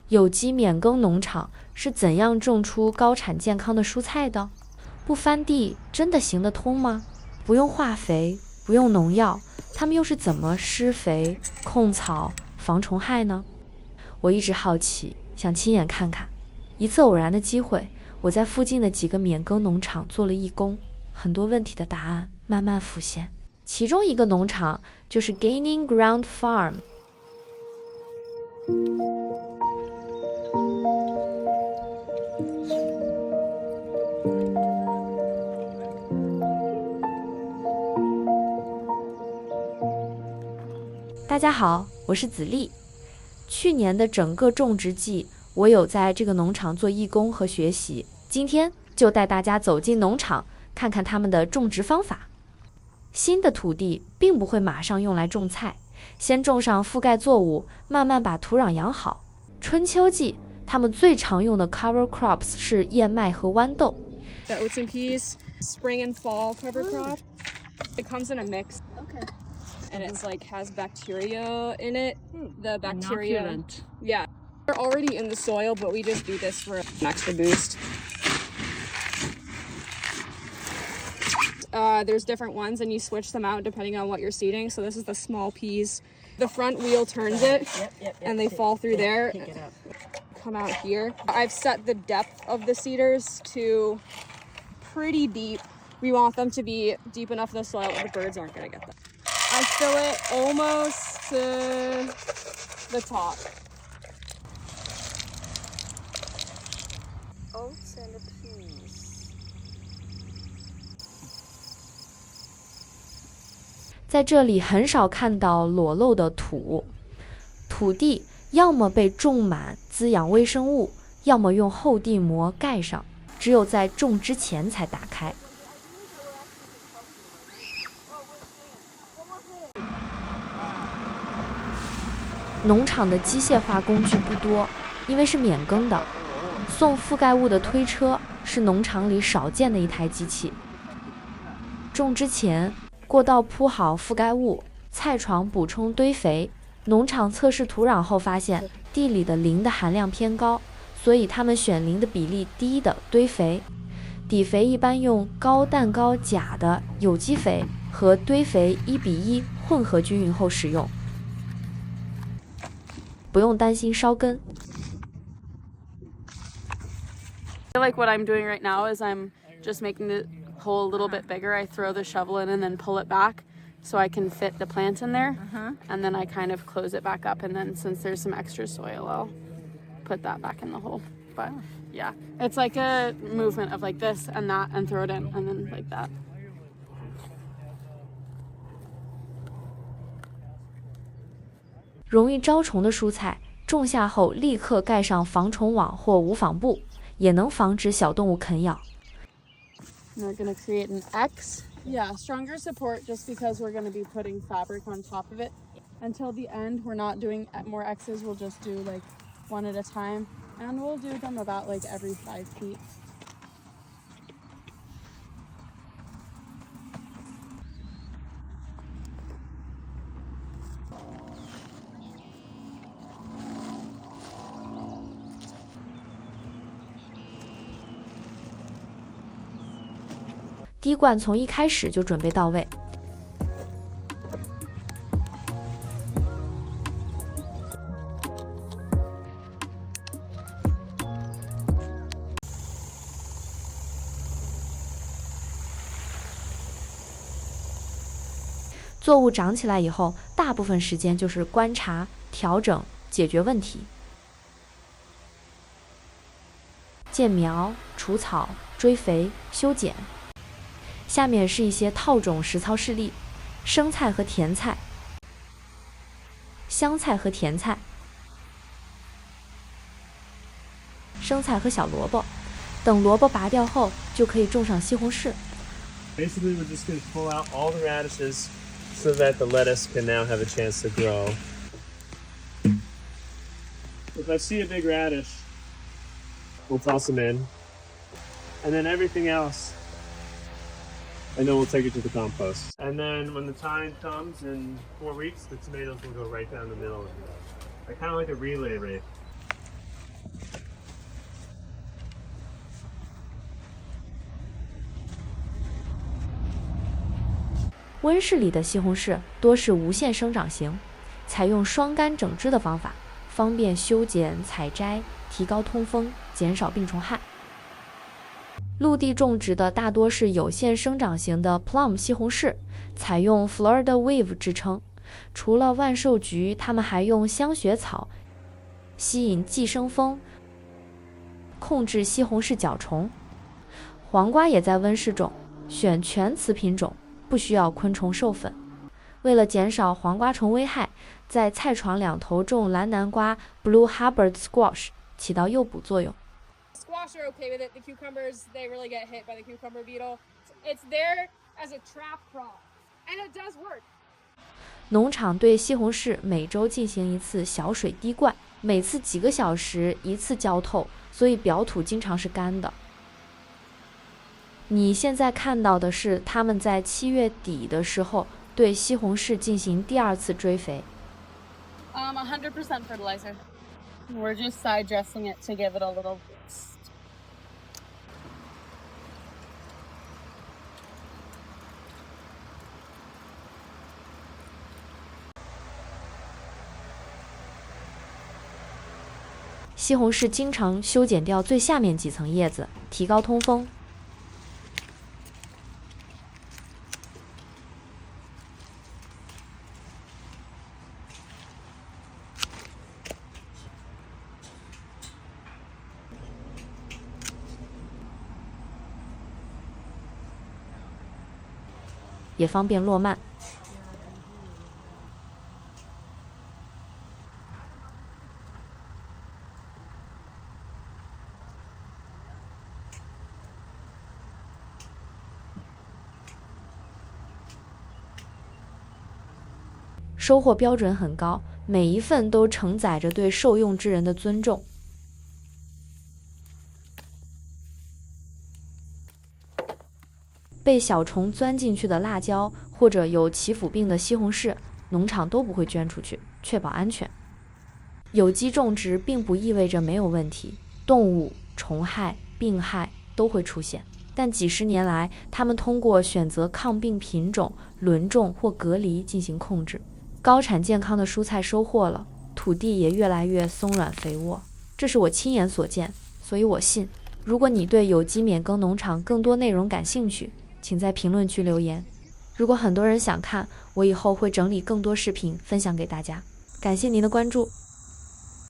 有机免耕农场是怎样种出高产健康的蔬菜的？不翻地真的行得通吗？不用化肥，不用农药，他们又是怎么施肥、控草、防虫害呢？我一直好奇，想亲眼看看。一次偶然的机会，我在附近的几个免耕农场做了义工，很多问题的答案慢慢浮现。其中一个农场就是 Gaining Ground Farm。大家好，我是子丽。去年的整个种植季，我有在这个农场做义工和学习。今天就带大家走进农场，看看他们的种植方法。新的土地并不会马上用来种菜，先种上覆盖作物，慢慢把土壤养好。春秋季，他们最常用的 cover crops 是燕麦和豌豆。The oats and peas, spring and fall cover crop. It comes in a mix. Okay. And it's like has bacteria in it. The bacteria, Inoculant. yeah, they're already in the soil, but we just do this for an extra boost. There's different ones, and you switch them out depending on what you're seeding. So this is the small peas. The front wheel turns it, and they fall through there. Pick it up. Come out here. I've set the depth of the seeders to pretty deep. We want them to be deep enough in the soil that the birds aren't going to get them. I fill it almost to the top. Oats and peas. 在这里很少看到裸露的土，土地要么被种满滋养微生物，要么用厚地膜盖上，只有在种之前才打开。农场的机械化工具不多，因为是免耕的。送覆盖物的推车是农场里少见的一台机器。种之前，过道铺好覆盖物，菜床补充堆肥。农场测试土壤后发现地里的磷的含量偏高，所以他们选磷的比例低的堆肥。底肥一般用高氮高钾的有机肥和堆肥1:1混合均匀后使用。不用担心烧根。I feel like what I'm doing right now is I'm just making the hole a little bit bigger. I throw the shovel in and then pull it back so I can fit the plant in there. And then I kind of close it back up. And then since there's some extra soil, I'll put that back in the hole. But yeah, it's like a movement of like this and that and throw it in and then like that. 容易招虫的蔬菜，种下后立刻盖上防虫网或无纺布，也能防止小动物啃咬。And we're going to create an X. Yeah, stronger support just because we're going to be putting fabric on top of it. Until the end, we're not doing more X's. We'll just do like one at a time. And we'll do them about like every 5 feet.滴灌从一开始就准备到位。作物长起来以后，大部分时间就是观察、调整、解决问题。建苗、除草、追肥、修剪。下面是一些套种实操事例：生菜和甜菜、香菜和甜菜、生菜和小萝卜。等萝卜拔掉后，就可以种上西红柿。Basically, we're just going to pull out all the radishes so that the lettuce can now have a chance to grow. If I see a big radish, we'll toss them in. And then everything else, and then we'll take it to the compost. And then when the time comes in 4 weeks, the tomatoes will go right down the middle of it. Kind of like a relay race. 温室里的西红柿多是无限生长型，采用双杆整枝的方法，方便修剪、采摘，提高通风，减少病虫害。陆地种植的大多是有限生长型的 plum 西红柿，采用 Florida Wave 之称。除了万寿菊，它们还用香雪草吸引寄生蜂，控制西红柿角虫。黄瓜也在温室种，选全雌品种，不需要昆虫授粉。为了减少黄瓜虫危害，在菜床两头种蓝南瓜 Blue Hubbard Squash， 起到诱捕作用。Squash are okay with it. The cucumbers, they really get hit by the cucumber beetle. It's there as a trap crop, and it does work. 农场对西红柿每周进行一次小水滴灌，每次几个小时一次浇透，所以表土经常是干的。你现在看到的是他们在7月底的时候对西红柿进行第2次追肥。100% fertilizer. We're just side dressing it to give it a little boost. 西红柿经常修剪掉最下面几层叶子，提高通风。也方便落蔓。收获标准很高，每一份都承载着对受用之人的尊重。被小虫钻进去的辣椒，或者有祈腐病的西红柿，农场都不会捐出去，确保安全。有机种植并不意味着没有问题，动物、虫害、病害都会出现，但几十年来，他们通过选择抗病品种、轮种或隔离进行控制。高产健康的蔬菜收获了，土地也越来越松软肥沃，这是我亲眼所见，所以我信。如果你对有机免耕农场更多内容感兴趣，请在评论区留言。如果很多人想看，我以后会整理更多视频分享给大家。感谢您的关注。